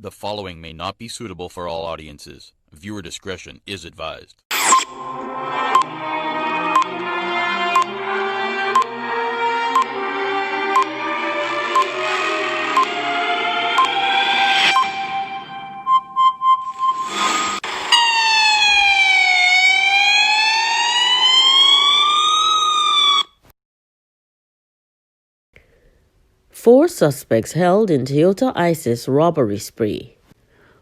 The following may not be suitable for all audiences. Viewer discretion is advised. Four suspects held in Toyota ISIS robbery spree.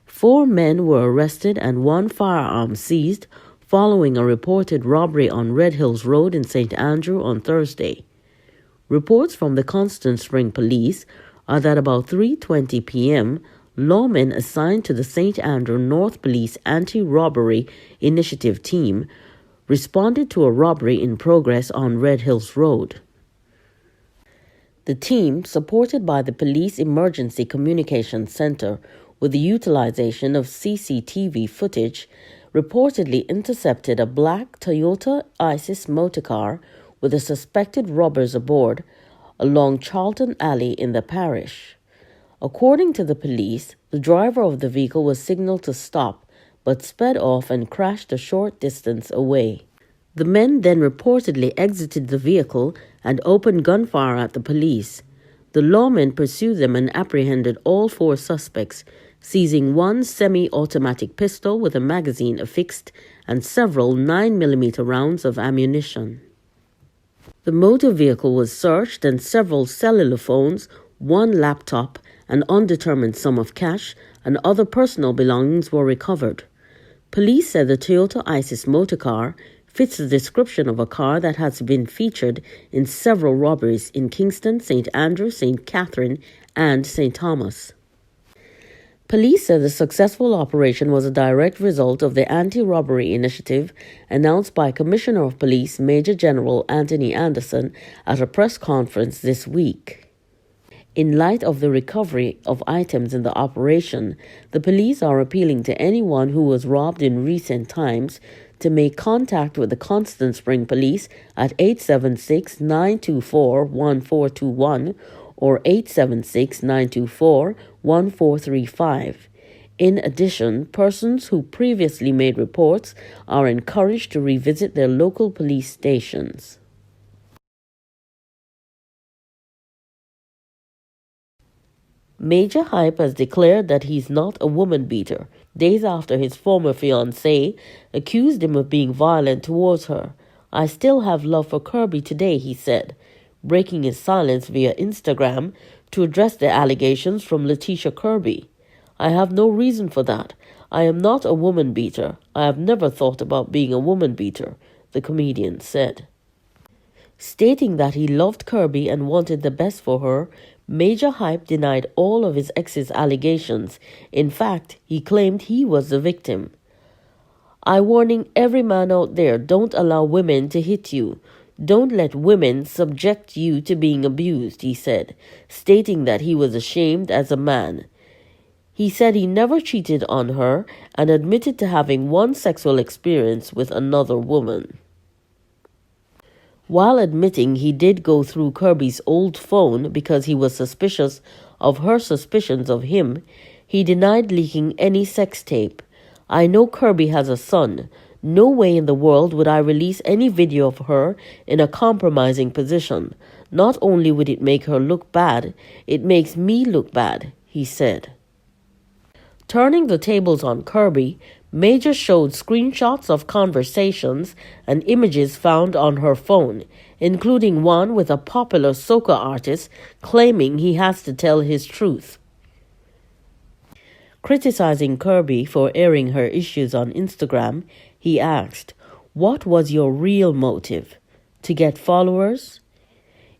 4 men were arrested and 1 firearm seized following a reported robbery on Red Hills Road in St. Andrew on Thursday. Reports from the Constant Spring Police are that about 3:20 p.m., lawmen assigned to the St. Andrew North Police Anti-Robbery Initiative team responded to a robbery in progress on Red Hills Road. The team, supported by the Police Emergency Communications Center with the utilization of CCTV footage, reportedly intercepted a black Toyota ISIS motorcar with the suspected robbers aboard along Charlton Alley in the parish. According to the police, the driver of the vehicle was signaled to stop but sped off and crashed a short distance away. The men then reportedly exited the vehicle and opened gunfire at the police. The lawmen pursued them and apprehended all 4 suspects, seizing 1 semi-automatic pistol with a magazine affixed and several 9mm rounds of ammunition. The motor vehicle was searched and several cellular phones, 1 laptop, an undetermined sum of cash, and other personal belongings were recovered. Police said the Toyota ISIS motorcar fits the description of a car that has been featured in several robberies in Kingston, St. Andrew, St. Catherine, and St. Thomas. Police said the successful operation was a direct result of the anti-robbery initiative announced by Commissioner of Police Major General Anthony Anderson at a press conference this week. In light of the recovery of items in the operation, the police are appealing to anyone who was robbed in recent times to make contact with the Constant Spring Police at 876-924-1421 or 876-924-1435. In addition, persons who previously made reports are encouraged to revisit their local police stations. Majah Hype has declared that he's not a woman beater, days after his former fiancée accused him of being violent towards her. "I still have love for Kirby today," he said, breaking his silence via Instagram to address the allegations from Letitia Kirby. "I have no reason for that. I am not a woman beater. I have never thought about being a woman beater," the comedian said. Stating that he loved Kirby and wanted the best for her, Majah Hype denied all of his ex's allegations. In fact, he claimed he was the victim. "I warning every man out there, don't allow women to hit you. Don't let women subject you to being abused," he said, stating that he was ashamed as a man. He said he never cheated on her and admitted to having 1 sexual experience with another woman. While admitting he did go through Kirby's old phone because he was suspicious of her suspicions of him, he denied leaking any sex tape. "I know Kirby has a son. No way in the world would I release any video of her in a compromising position. Not only would it make her look bad, it makes me look bad," he said. Turning the tables on Kirby, Majah showed screenshots of conversations and images found on her phone, including one with a popular soca artist claiming he has to tell his truth. Criticizing Kirby for airing her issues on Instagram, he asked, "What was your real motive? To get followers?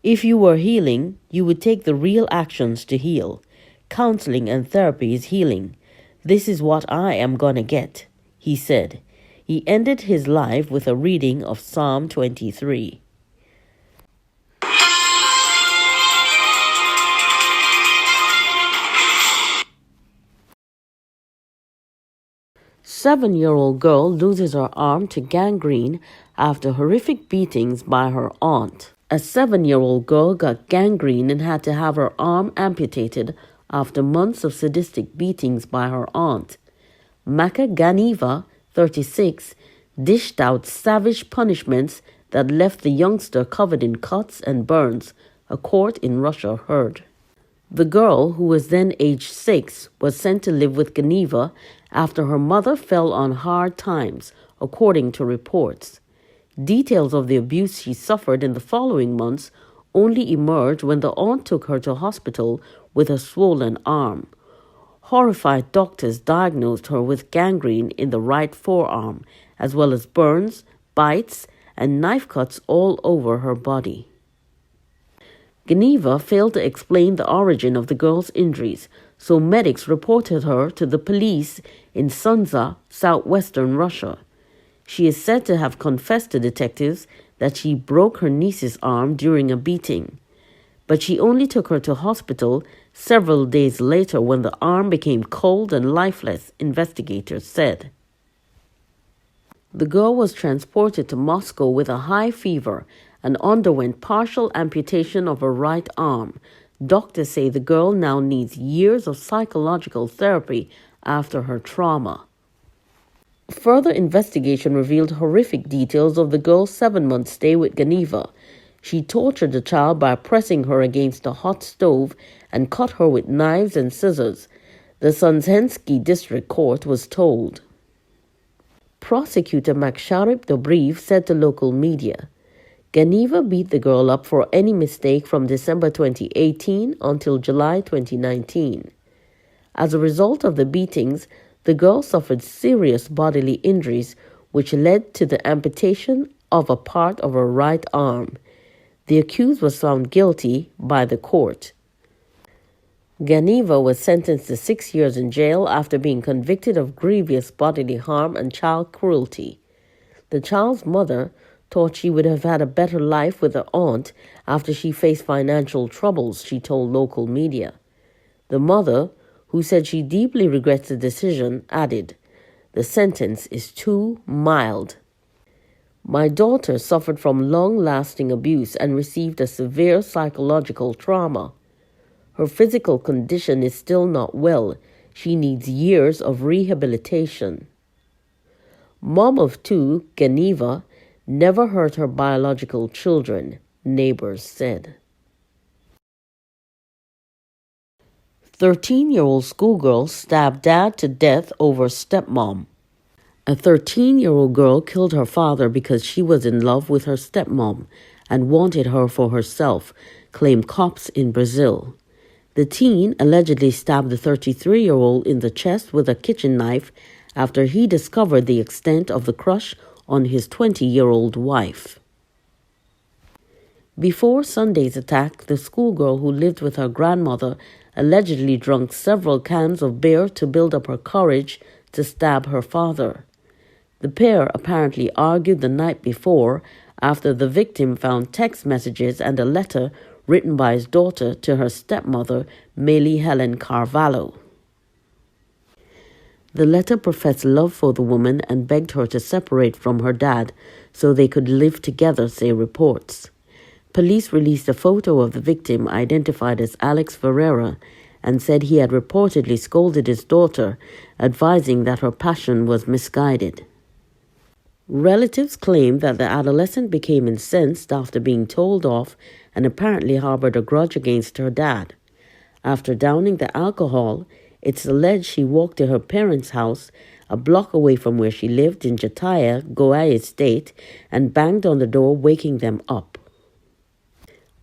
If you were healing, you would take the real actions to heal. Counseling and therapy is healing. This is what I am gonna get," he said. He ended his live with a reading of Psalm 23. Seven-year-old girl loses her arm to gangrene after horrific beatings by her aunt. A 7-year-old girl got gangrene and had to have her arm amputated after months of sadistic beatings by her aunt. Majah Ganiva, 36, dished out savage punishments that left the youngster covered in cuts and burns, a court in Russia heard. The girl, who was then aged 6, was sent to live with Ganiva after her mother fell on hard times, according to reports. Details of the abuse she suffered in the following months only emerged when the aunt took her to hospital with a swollen arm. Horrified doctors diagnosed her with gangrene in the right forearm, as well as burns, bites, and knife cuts all over her body. Ganiva failed to explain the origin of the girl's injuries, so medics reported her to the police in Sunza, southwestern Russia. She is said to have confessed to detectives that she broke her niece's arm during a beating, but she only took her to hospital several days later when the arm became cold and lifeless, investigators said. The girl was transported to Moscow with a high fever and underwent partial amputation of her right arm. Doctors say the girl now needs years of psychological therapy after her trauma. Further investigation revealed horrific details of the girl's 7-month stay with Ganiva. She tortured the child by pressing her against a hot stove and cut her with knives and scissors, the Sunzhensky District Court was told. Prosecutor Makshariv Dobriev said to local media, Ganiva beat the girl up for any mistake from December 2018 until July 2019. As a result of the beatings, the girl suffered serious bodily injuries, which led to the amputation of a part of her right arm. The accused was found guilty by the court. Ganiva was sentenced to 6 years in jail after being convicted of grievous bodily harm and child cruelty. The child's mother thought she would have had a better life with her aunt after she faced financial troubles, she told local media. The mother, who said she deeply regrets the decision, added, "The sentence is too mild. My daughter suffered from long-lasting abuse and received a severe psychological trauma. Her physical condition is still not well. She needs years of rehabilitation." Mom of 2, Ganiva, never hurt her biological children, neighbors said. 13-year-old schoolgirl stabbed dad to death over stepmom. A 13-year-old girl killed her father because she was in love with her stepmom and wanted her for herself, claimed cops in Brazil. The teen allegedly stabbed the 33-year-old in the chest with a kitchen knife after he discovered the extent of the crush on his 20-year-old wife. Before Sunday's attack, the schoolgirl who lived with her grandmother allegedly drank several cans of beer to build up her courage to stab her father. The pair apparently argued the night before after the victim found text messages and a letter written by his daughter to her stepmother, Meili Helen Carvalho. The letter professed love for the woman and begged her to separate from her dad so they could live together, say reports. Police released a photo of the victim identified as Alex Ferreira and said he had reportedly scolded his daughter, advising that her passion was misguided. Relatives claimed that the adolescent became incensed after being told off and apparently harbored a grudge against her dad. After downing the alcohol, it's alleged she walked to her parents' house, a block away from where she lived in Jataya, Goa State, and banged on the door, waking them up.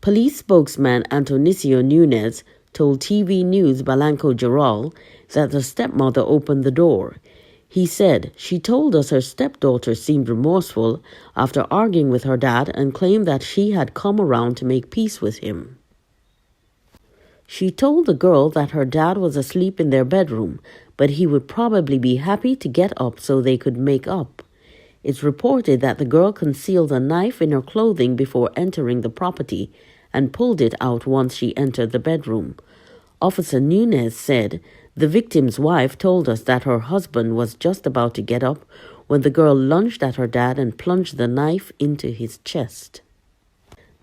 Police spokesman Antonicio Nunes told TV News Balanco Geral that the stepmother opened the door. He said, "She told us her stepdaughter seemed remorseful after arguing with her dad and claimed that she had come around to make peace with him. She told the girl that her dad was asleep in their bedroom, but he would probably be happy to get up so they could make up." It's reported that the girl concealed a knife in her clothing before entering the property and pulled it out once she entered the bedroom. Officer Nunes said, "The victim's wife told us that her husband was just about to get up when the girl lunged at her dad and plunged the knife into his chest."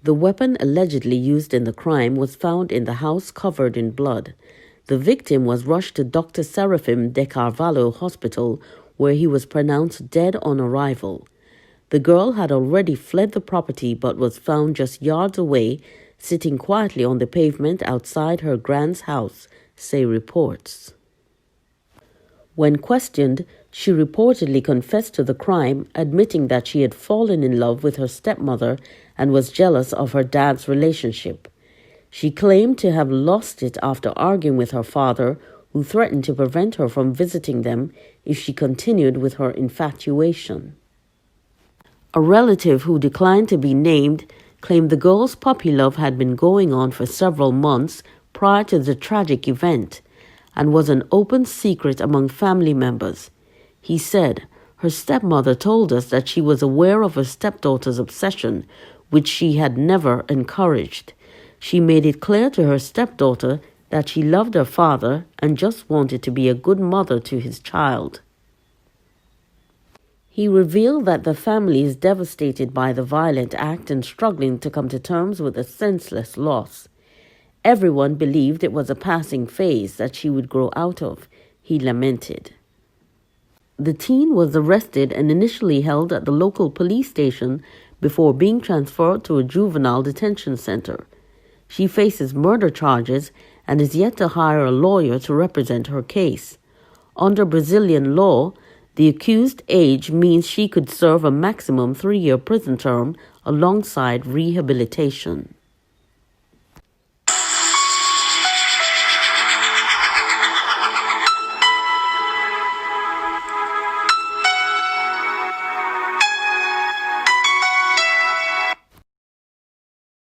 The weapon allegedly used in the crime was found in the house covered in blood. The victim was rushed to Dr. Serafim de Carvalho Hospital, where he was pronounced dead on arrival. The girl had already fled the property but was found just yards away, sitting quietly on the pavement outside her grand's house, say reports. When questioned, she reportedly confessed to the crime, admitting that she had fallen in love with her stepmother and was jealous of her dad's relationship. She claimed to have lost it after arguing with her father, who threatened to prevent her from visiting them if she continued with her infatuation. A relative who declined to be named claimed the girl's puppy love had been going on for several months prior to the tragic event and was an open secret among family members. He said, "Her stepmother told us that she was aware of her stepdaughter's obsession, which she had never encouraged. She made it clear to her stepdaughter that she loved her father and just wanted to be a good mother to his child." He revealed that the family is devastated by the violent act and struggling to come to terms with a senseless loss. Everyone believed it was a passing phase that she would grow out of, he lamented. The teen was arrested and initially held at the local police station before being transferred to a juvenile detention center. She faces murder charges and is yet to hire a lawyer to represent her case. Under Brazilian law, the accused age means she could serve a maximum 3-year prison term alongside rehabilitation.